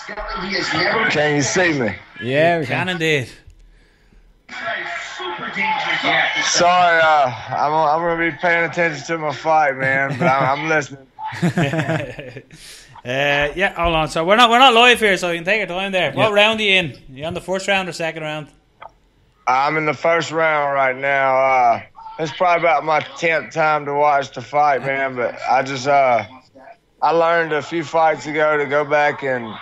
Can you see me? Yeah, we can indeed. Sorry, I'm gonna be paying attention to my fight, man. But I'm listening. Yeah, hold on. So we're not live here, so you can take your time there. What Yeah. round are you in? You on the first round or second round? I'm in the first round right now. It's probably about my 10th time to watch the fight, man. But I learned a few fights ago to go back and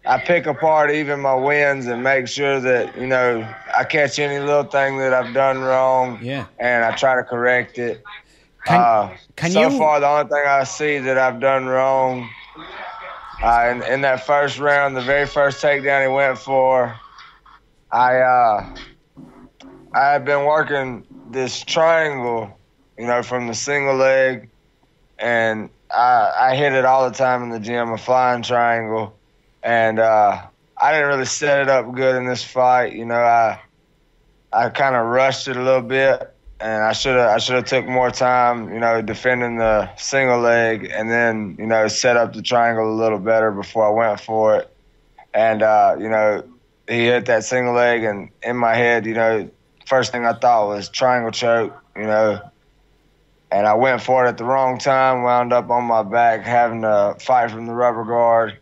I pick apart even my wins and make sure that, you know, I catch any little thing that I've done wrong. Yeah. And I try to correct it. Can so you... far, the only thing I see that I've done wrong in that first round, the very first takedown he went for, I had been working this triangle, you know, from the single leg, and I hit it all the time in the gym, a flying triangle. And I didn't really set it up good in this fight. You know, I kind of rushed it a little bit, and I should have took more time, you know, defending the single leg, and then, you know, set up the triangle a little better before I went for it. And you know, he hit that single leg, and in my head, you know, first thing I thought was triangle choke, you know. And I went for it at the wrong time, wound up on my back having to fight from the rubber guard.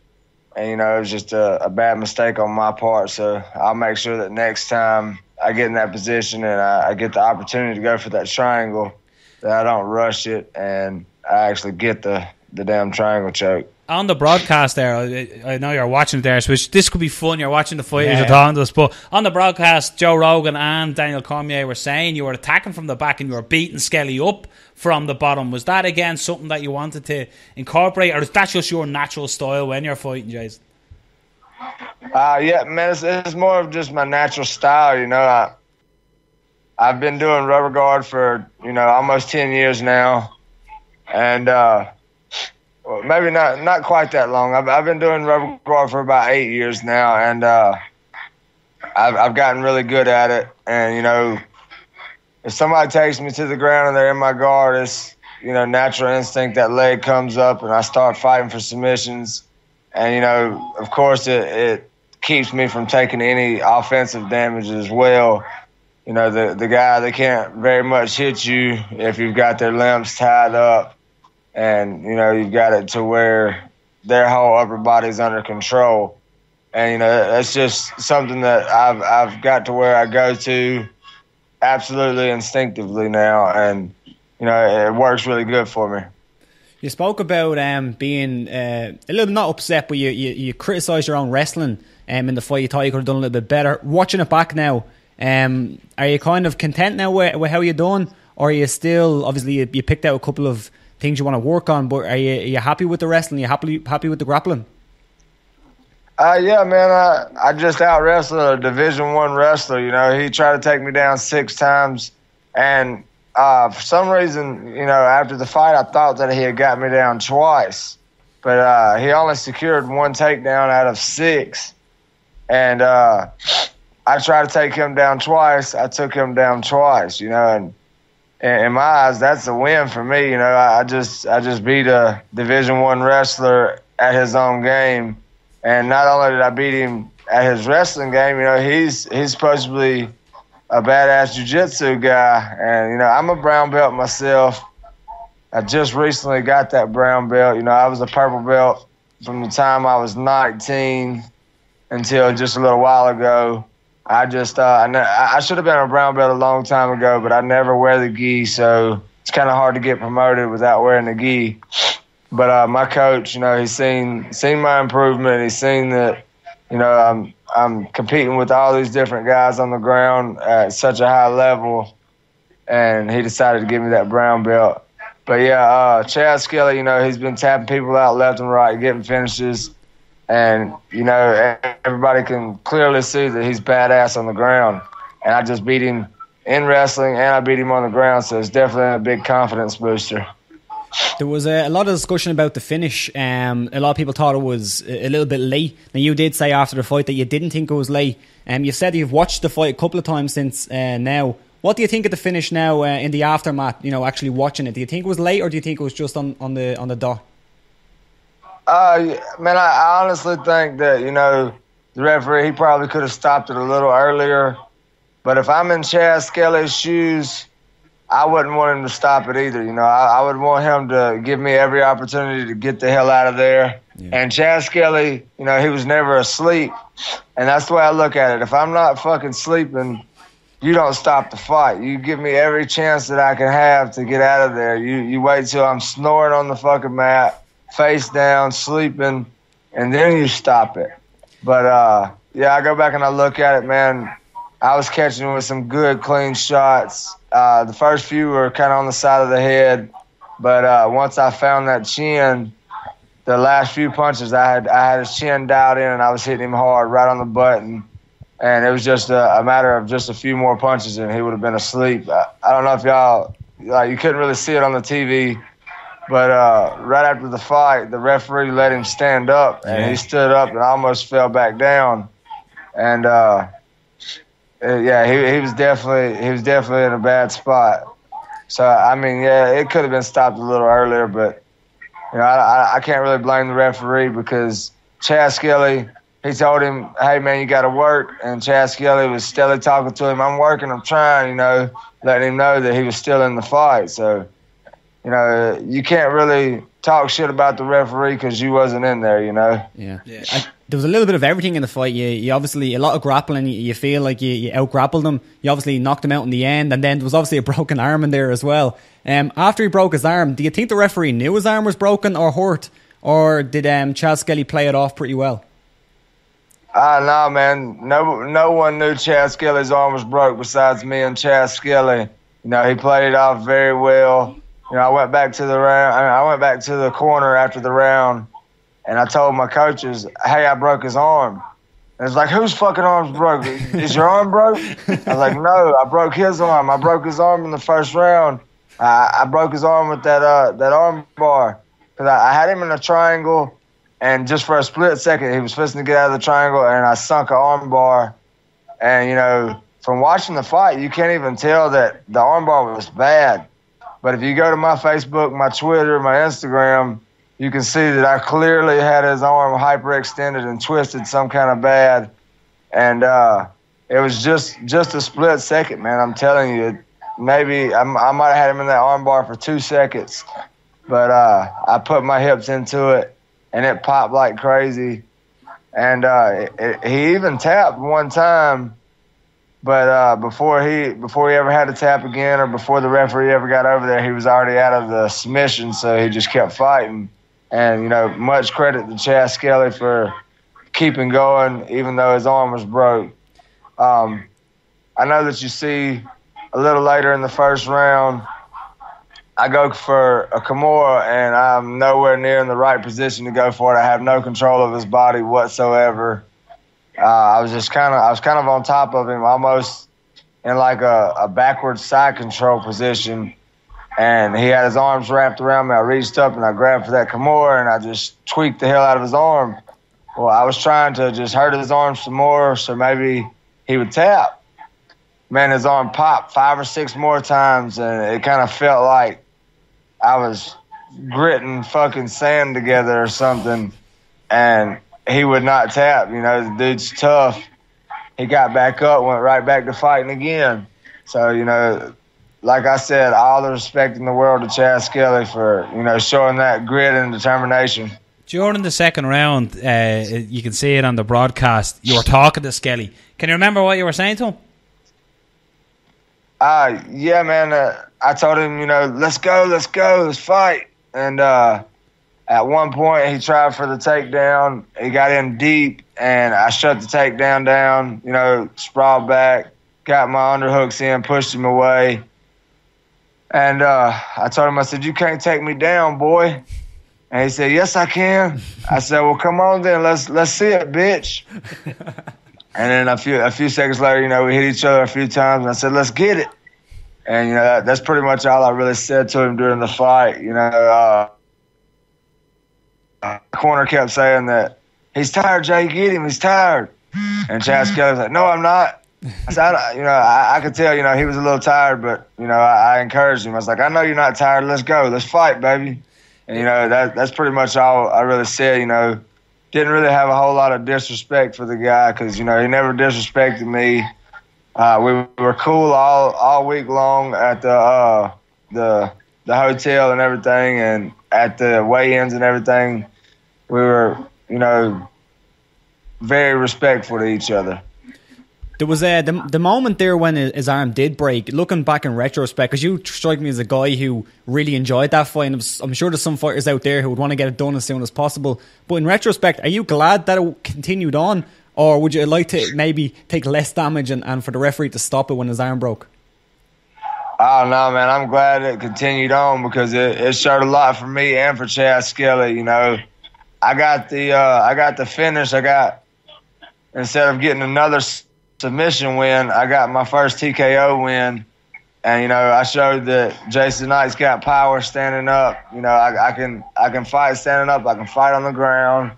And, you know, it was just a bad mistake on my part. So I'll make sure that next time I get in that position and I get the opportunity to go for that triangle, that I don't rush it and I actually get the damn triangle choke. On the broadcast there, I know you're watching it there, so this could be fun. You're watching the fighters are talking to us, but on the broadcast, Joe Rogan and Daniel Cormier were saying you were attacking from the back and you were beating Skelly up from the bottom. Was that, again, something that you wanted to incorporate, or is that just your natural style when you're fighting, Jason? Yeah, man, it's more of just my natural style, you know. I've been doing rubber guard for, you know, almost 10 years now, and well, maybe not quite that long. I've been doing rubber guard for about 8 years now, and I've gotten really good at it. And, you know, if somebody takes me to the ground and they're in my guard, it's, you know, natural instinct, that leg comes up and I start fighting for submissions. And, you know, of course it keeps me from taking any offensive damage as well. You know, the guy, they can't very much hit you if you've got their limbs tied up. And, you know, you've got it to where their whole upper body's under control. And, you know, that's just something that I've got to where I go to absolutely instinctively now. And, you know, it works really good for me. You spoke about being a little bit not upset, but you criticised your own wrestling in the fight. You thought you could have done a little bit better. Watching it back now, are you kind of content now with how you're doing? Or are you still, obviously, you picked out a couple of things you want to work on, but are you happy with the wrestling? Are you happy with the grappling? Yeah, man, I just out-wrestled a Division I wrestler. You know, he tried to take me down 6 times, and for some reason, you know, after the fight, I thought that he had got me down twice, but he only secured 1 takedown out of 6, and I tried to take him down twice. I took him down twice, you know, and in my eyes, that's a win for me. You know, I just beat a Division I wrestler at his own game, and not only did I beat him at his wrestling game, you know, he's supposed to be a badass jiu-jitsu guy, and you know, I'm a brown belt myself. I just recently got that brown belt. You know, I was a purple belt from the time I was 19 until just a little while ago. I just I should have been a brown belt a long time ago, but I never wear the gi, so it's kind of hard to get promoted without wearing the gi. But my coach, you know, he's seen my improvement. He's seen that, you know, I'm competing with all these different guys on the ground at such a high level, and he decided to give me that brown belt. But yeah, Chas Skelly, you know, he's been tapping people out left and right, getting finishes. And, you know, everybody can clearly see that he's badass on the ground. And I just beat him in wrestling, and I beat him on the ground, so it's definitely a big confidence booster. There was a lot of discussion about the finish. A lot of people thought it was a little bit late. Now, you did say after the fight that you didn't think it was late. You said you've watched the fight a couple of times since now. What do you think of the finish now in the aftermath, you know, actually watching it? Do you think it was late, or do you think it was just on the dot? Man, I honestly think that, you know, the referee, he probably could have stopped it a little earlier. But if I'm in Chas Skelly's shoes, I wouldn't want him to stop it either. You know, I would want him to give me every opportunity to get the hell out of there. Yeah. And Chas Skelly, you know, he was never asleep. And that's the way I look at it. If I'm not fucking sleeping, you don't stop the fight. You give me every chance that I can have to get out of there. You wait till I'm snoring on the fucking mat, face down, sleeping, and then you stop it. But, yeah, I go back and I look at it, man. I was catching with some good, clean shots. The first few were kind of on the side of the head. But once I found that chin, the last few punches, I had his chin dialed in, and I was hitting him hard right on the button. And it was just a matter of just a few more punches, and he would have been asleep. I don't know if y'all, you couldn't really see it on the TV, but right after the fight, the referee let him stand up, and he stood up and almost fell back down. And yeah, he was definitely in a bad spot. So I mean, yeah, it could have been stopped a little earlier, but you know, I can't really blame the referee because Chas Skelly, he told him, "Hey man, you got to work," and Chas Skelly was steadily talking to him. "I'm working, I'm trying," you know, letting him know that he was still in the fight. So you know, you can't really talk shit about the referee because you wasn't in there, you know. Yeah. There was a little bit of everything in the fight. You obviously, a lot of grappling. You feel like you out-grappled him. You obviously knocked him out in the end, and then there was obviously a broken arm in there as well. After he broke his arm, do you think the referee knew his arm was broken or hurt, or did Chas Skelly play it off pretty well? No, man. No one knew Chas Skelly's arm was broke besides me and Chas Skelly. You know, he played it off very well. You know, I went back to the corner after the round, and I told my coaches, "Hey, I broke his arm." And it's like, "Whose fucking arm's broke? Is your arm broke?" I was like, "No, I broke his arm. I broke his arm in the first round. I broke his arm with that arm bar because I had him in a triangle, and just for a split second, he was fixing to get out of the triangle, and I sunk an arm bar. And you know, from watching the fight, you can't even tell that the arm bar was bad." But if you go to my Facebook, my Twitter, my Instagram, you can see that I clearly had his arm hyperextended and twisted some kind of bad. And it was just a split second, man. I'm telling you, maybe I might have had him in that arm bar for 2 seconds. But I put my hips into it, and it popped like crazy. And he even tapped one time. But before he ever had to tap again, or before the referee ever got over there, he was already out of the submission, so he just kept fighting. And, you know, much credit to Chas Skelly for keeping going, even though his arm was broke. I know that you see a little later in the first round, I go for a Kimura, and I'm nowhere near in the right position to go for it. I have no control of his body whatsoever. I was kind of on top of him, almost in like a backward side control position, and he had his arms wrapped around me. I reached up and I grabbed for that Kimura, and I just tweaked the hell out of his arm. Well, I was trying to just hurt his arm some more, so maybe he would tap. Man, his arm popped 5 or 6 more times, and it kind of felt like I was gritting fucking sand together or something, and he would not tap. You know, the dude's tough. He got back up, went right back to fighting again. So, you know, like I said, all the respect in the world to Chas Skelly for, you know, showing that grit and determination. During the second round, you can see it on the broadcast, you were talking to Skelly. Can you remember what you were saying to him? Yeah, man. I told him, you know, let's go, let's fight. And at one point, he tried for the takedown. He got in deep, and I shut the takedown down, you know, sprawled back, got my underhooks in, pushed him away. And I told him, I said, "You can't take me down, boy." And he said, "Yes, I can." I said, "Well, come on then, let's see it, bitch." And then a few seconds later, you know, we hit each other a few times, and I said, "Let's get it." And, you know, that's pretty much all I really said to him during the fight. You know, the corner kept saying that, "He's tired, Jay, get him, he's tired." And Chas Skelly was like, "No, I'm not." I said, I could tell, you know, he was a little tired, but, you know, I encouraged him. I was like, "I know you're not tired. Let's go. Let's fight, baby." And, you know, that's pretty much all I really said. You know, didn't really have a whole lot of disrespect for the guy because, you know, he never disrespected me. We were cool all week long at the hotel and everything, and at the weigh-ins and everything. We were, you know, very respectful to each other. There was the moment there when his arm did break. Looking back in retrospect, because you strike me as a guy who really enjoyed that fight, and I'm sure there's some fighters out there who would want to get it done as soon as possible. But in retrospect, are you glad that it continued on, or would you like to maybe take less damage and for the referee to stop it when his arm broke? Oh, no, man, I'm glad it continued on because it showed a lot for me and for Chas Skelly. You know, I got the finish. Instead of getting another submission win, I got my first TKO win. And, you know, I showed that Jason Knight's got power standing up. You know, I can fight standing up. I can fight on the ground.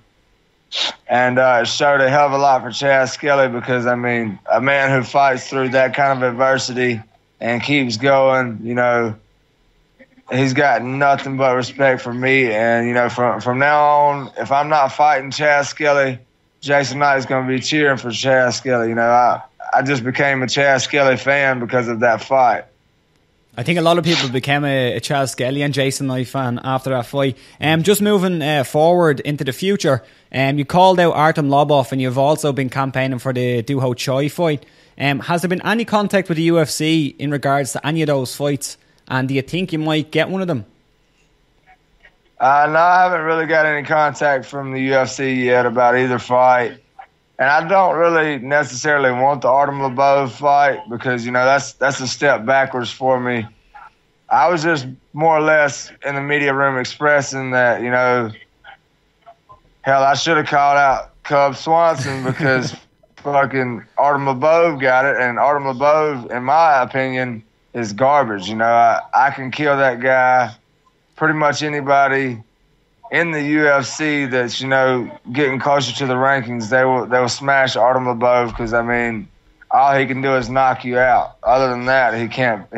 And it showed a hell of a lot for Chas Skelly because, I mean, a man who fights through that kind of adversity and keeps going, you know, he's got nothing but respect for me. And, you know, from now on, if I'm not fighting Chas Skelly, Jason Knight is going to be cheering for Chas Skelly. You know, I just became a Chas Skelly fan because of that fight. I think a lot of people became a Chas Skelly and Jason Knight fan after that fight. Just moving forward into the future, you called out Artem Lobov, and you've also been campaigning for the Doo Ho Choi fight. Has there been any contact with the UFC in regards to any of those fights? And do you think you might get one of them? No, I haven't really got any contact from the UFC yet about either fight. And I don't really necessarily want the Artem Lobov fight because, you know, that's a step backwards for me. I was just more or less in the media room expressing that, you know, hell, I should have called out Cub Swanson because fucking Artem Lobov got it. And Artem Lobov, in my opinion, is garbage. You know, I can kill that guy. Pretty much anybody in the UFC that's, you know, getting closer to the rankings, they will smash Artem Lobov because, I mean, all he can do is knock you out. Other than that, he can't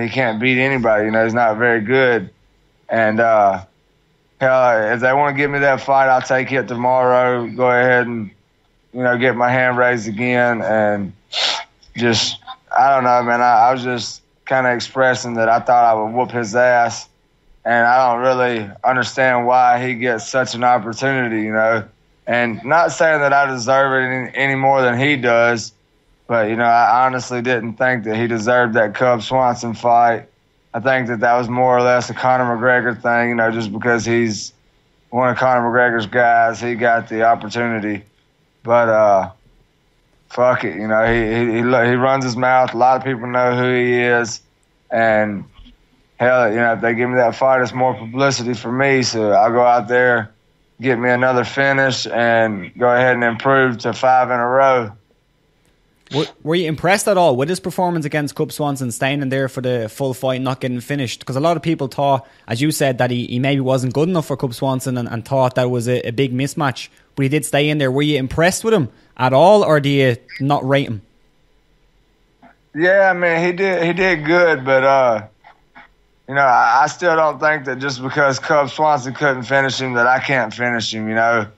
beat anybody. You know, he's not very good. And hell, if they want to give me that fight, I'll take it tomorrow. Go ahead and, you know, get my hand raised again. And just, I don't know, man. I was just kind of expressing that I thought I would whoop his ass. And I don't really understand why he gets such an opportunity, you know. And not saying that I deserve it any more than he does, but, you know, I honestly didn't think that he deserved that Cub Swanson fight. I think that was more or less a Conor McGregor thing, you know, just because he's one of Conor McGregor's guys, he got the opportunity. But fuck it, you know, he runs his mouth. A lot of people know who he is, and hell, you know, if they give me that fight, it's more publicity for me. So I'll go out there, get me another finish, and go ahead and improve to 5 in a row. Were you impressed at all with his performance against Cub Swanson, staying in there for the full fight, not getting finished? Because a lot of people thought, as you said, that he maybe wasn't good enough for Cub Swanson and thought that was a big mismatch. But he did stay in there. Were you impressed with him at all, or do you not rate him? Yeah, I mean, he did good, but you know, I still don't think that just because Cub Swanson couldn't finish him that I can't finish him, you know.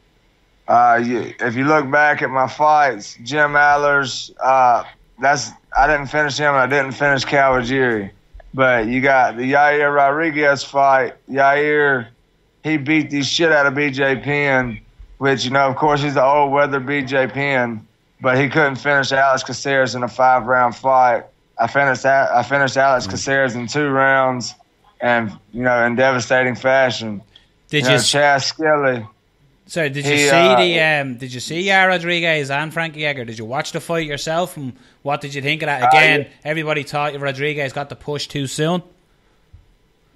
If you look back at my fights, Jim Adler's, I didn't finish him and I didn't finish Calvajiri. But you got the Yair Rodriguez fight. Yair, he beat the shit out of BJ Penn, which, you know, of course, he's the old weather BJ Penn, but he couldn't finish Alex Caceres in a 5-round fight. I finished Alex Caceres in 2 rounds, and, you know, in devastating fashion. Chas Skelly. Sorry, did you see Yair Rodriguez and Frankie Edgar? Did you watch the fight yourself, and what did you think of that? Again, everybody thought Rodriguez got the push too soon.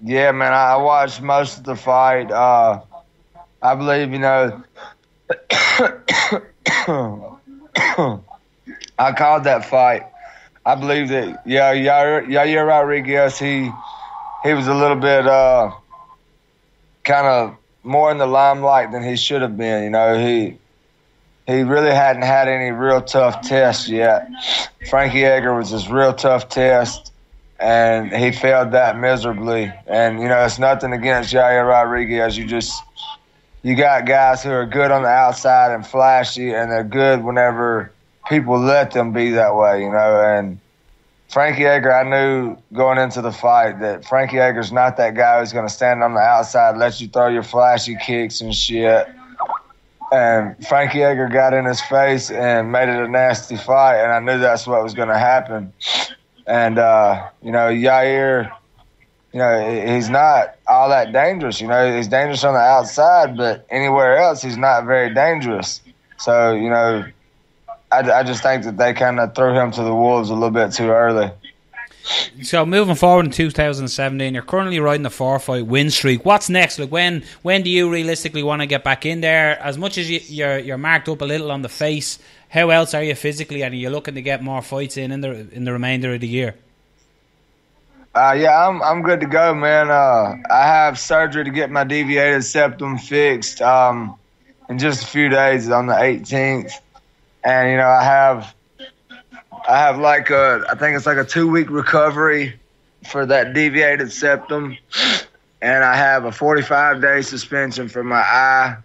Yeah, man, I watched most of the fight. I believe, you know, I called that fight. I believe that Yair Rodriguez, he was a little bit kind of more in the limelight than he should have been. You know, he really hadn't had any real tough tests yet. Frankie Edgar was his real tough test, and he failed that miserably. And, you know, it's nothing against Yair Rodriguez. You got guys who are good on the outside and flashy, and they're good whenever people let them be that way, you know. And Frankie Edgar, I knew going into the fight that Frankie Edgar's not that guy who's going to stand on the outside, let you throw your flashy kicks and shit. And Frankie Edgar got in his face and made it a nasty fight, and I knew that's what was going to happen. And, you know, Yair, you know, he's not all that dangerous. You know, he's dangerous on the outside, but anywhere else he's not very dangerous. So, you know, I just think that they kind of threw him to the wolves a little bit too early. So moving forward in 2017, you're currently riding a 4-fight win streak. What's next? Like when do you realistically want to get back in there? As much as you're marked up a little on the face, how else are you physically, and are you looking to get more fights in the remainder of the year? Yeah, I'm good to go, man. I have surgery to get my deviated septum fixed in just a few days on the 18th, and you know I have like I think it's like a 2-week recovery for that deviated septum, and I have a 45-day suspension for my eye.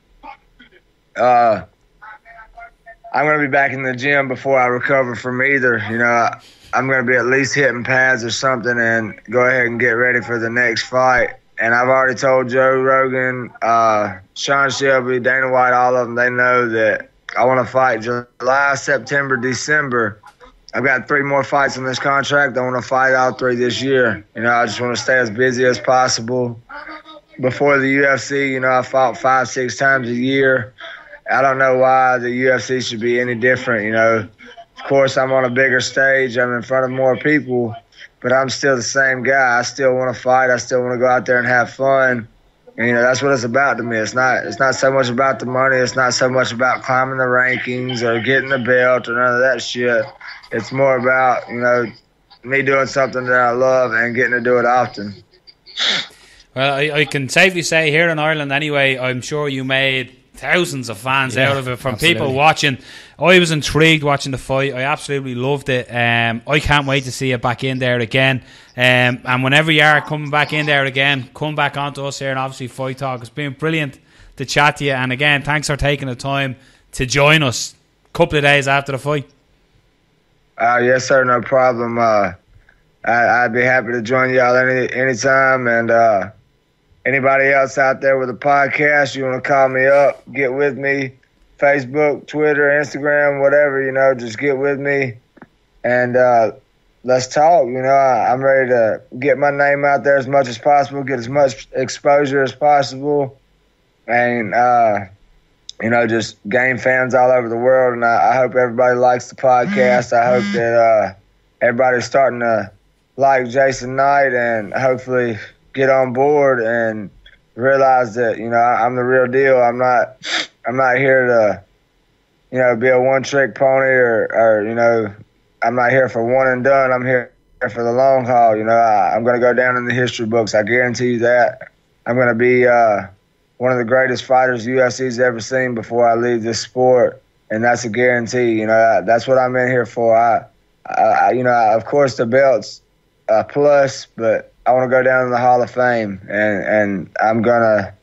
I'm going to be back in the gym before I recover from either. You know, I'm going to be at least hitting pads or something and go ahead and get ready for the next fight. And I've already told Joe Rogan, Sean Shelby, Dana White, all of them, they know that I want to fight July, September, December. I've got 3 more fights on this contract. I want to fight all 3 this year. You know, I just want to stay as busy as possible. Before the UFC, you know, I fought 5-6 times a year. I don't know why the UFC should be any different, you know. Of course, I'm on a bigger stage. I'm in front of more people, but I'm still the same guy. I still want to fight. I still want to go out there and have fun. And, you know, that's what it's about to me. It's not so much about the money. It's not so much about climbing the rankings or getting the belt or none of that shit. It's more about, you know, me doing something that I love and getting to do it often. Well, I can safely say here in Ireland anyway, I'm sure you made thousands of fans out of it from people watching. I was intrigued watching the fight. I absolutely loved it. I can't wait to see it back in there again. And whenever you are coming back in there again, come back onto us here and Obviously Fight Talk. It's been brilliant to chat to you. And again, thanks for taking the time to join us a couple of days after the fight. Yes, sir. No problem. I'd be happy to join y'all anytime. And anybody else out there with a podcast, you want to call me up, get with me. Facebook, Twitter, Instagram, whatever, you know, just get with me. And let's talk. You know, I'm ready to get my name out there as much as possible, get as much exposure as possible. And, you know, just gain fans all over the world. And I hope everybody likes the podcast. I hope that everybody's starting to like Jason Knight and hopefully get on board and realize that, you know, I'm the real deal. I'm not here to, you know, be a one-trick pony or, you know, I'm not here for one and done. I'm here for the long haul. You know, I'm going to go down in the history books. I guarantee you that. I'm going to be one of the greatest fighters UFC's ever seen before I leave this sport, and that's a guarantee. You know, that's what I'm in here for. I you know, of course the belt's a plus, but I want to go down in the Hall of Fame, and I'm going to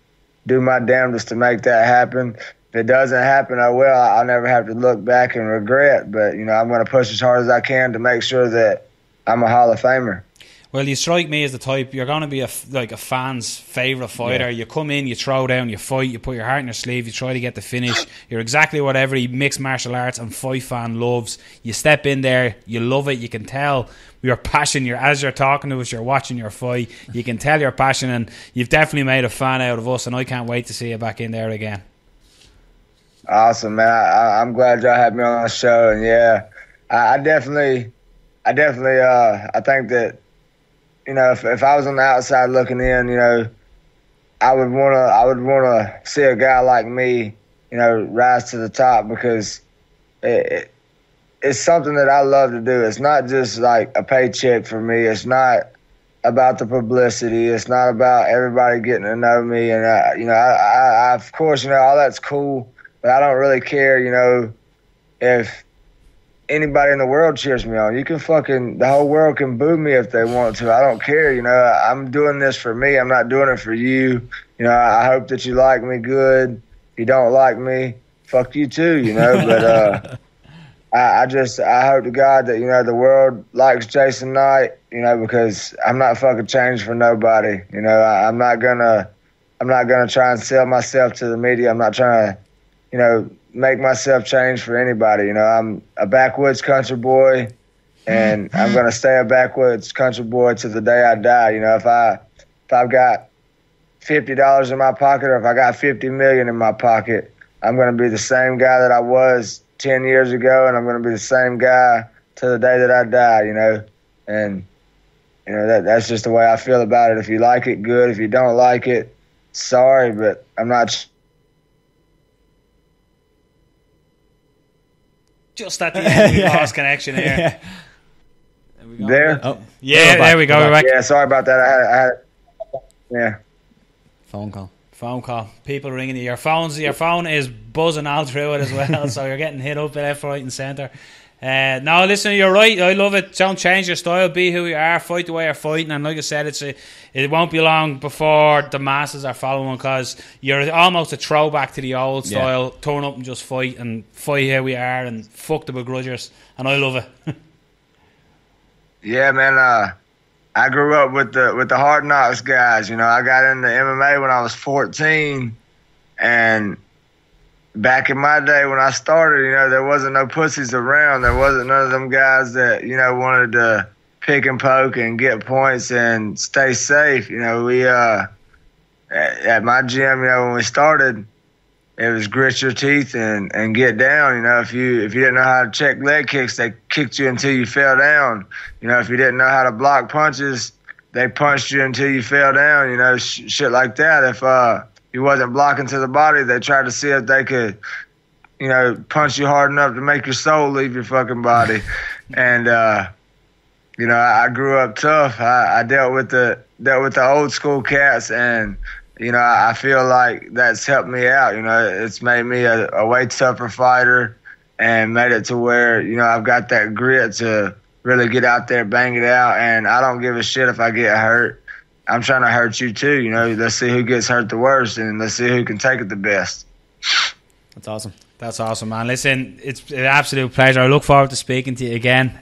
do my damnedest to make that happen. If it doesn't happen, oh well, I'll never have to look back and regret. But, you know, I'm going to push as hard as I can to make sure that I'm a Hall of Famer. Well, you strike me as the type, you're going to be a fan's favourite fighter. Yeah. You come in, you throw down, you fight, you put your heart in your sleeve, you try to get the finish. You're exactly what every mixed martial arts and fight fan loves. You step in there, you love it, you can tell your passion. As you're talking to us, you're watching your fight, you can tell your passion, and you've definitely made a fan out of us, and I can't wait to see you back in there again. Awesome, man. I'm glad y'all had me on the show, and yeah, I definitely, I think that, you know, if I was on the outside looking in, you know, I would wanna see a guy like me, you know, rise to the top, because it's something that I love to do. It's not just like a paycheck for me. It's not about the publicity. It's not about everybody getting to know me. And you know, I of course, you know, all that's cool, but I don't really care, you know, if anybody in the world cheers me on. You can the whole world can boo me if they want to. I don't care. You know, I'm doing this for me. I'm not doing it for you. You know, I hope that you like me good. If you don't like me, fuck you too, you know. But I hope to God that, you know, the world likes Jason Knight, you know, because I'm not fucking changed for nobody. You know, I'm not gonna try and sell myself to the media. I'm not trying to, you know, make myself change for anybody. You know, I'm a backwoods country boy, and I'm gonna stay a backwoods country boy to the day I die. You know, if I've got $50 in my pocket, or if I got 50 million in my pocket, I'm gonna be the same guy that I was 10 years ago, and I'm gonna be the same guy to the day that I die. You know, and you know that's just the way I feel about it. If you like it, good. If you don't like it, sorry, but I'm not. Just at the end, we lost connection here. Yeah. There? Oh. Yeah, there we go. We're back. Yeah, sorry about that. I had yeah. Phone call. People ringing you. Your phone is buzzing all through it as well, so you're getting hit up left, right, and centre. No, listen, you're right. I love it. Don't change your style. Be who you are. Fight the way you're fighting. And like I said, it won't be long before the masses are following, because you're almost a throwback to the old style. Turn up and just fight, and fight how we are, and fuck the begrudgers. And I love it. Yeah, man. I grew up with the Hard Knocks guys. You know, I got into MMA when I was 14, and back in my day when I started, you know, there wasn't no pussies around. There wasn't none of them guys that, you know, wanted to pick and poke and get points and stay safe. You know, we at my gym, you know, when we started, it was grit your teeth and get down. You know, if you didn't know how to check leg kicks, they kicked you until you fell down. You know, if you didn't know how to block punches, they punched you until you fell down. You know, shit like that. If you wasn't blocking to the body, they tried to see if they could, you know, punch you hard enough to make your soul leave your fucking body. And you know, I grew up tough. I dealt with the old school cats, and you know, I feel like that's helped me out. You know, it's made me a way tougher fighter, and made it to where, you know, I've got that grit to really get out there, bang it out, and I don't give a shit if I get hurt. I'm trying to hurt you too, you know. Let's see who gets hurt the worst, and let's see who can take it the best. That's awesome. That's awesome, man. Listen, it's an absolute pleasure. I look forward to speaking to you again.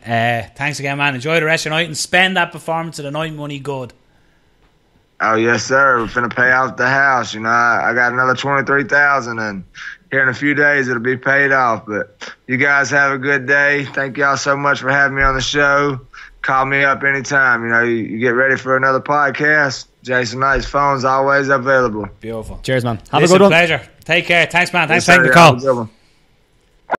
Thanks again, man. Enjoy the rest of your night, and spend that performance of the night money good. Oh, yes, sir. We're finna pay off the house. You know, I got another $23,000, and here in a few days it'll be paid off. But you guys have a good day. Thank y'all so much for having me on the show. Call me up anytime. You know, you get ready for another podcast. Jason Knight's phone's always available. Beautiful. Cheers, man. Have a good one. Pleasure. Take care. Thanks, man. Thanks for taking the call.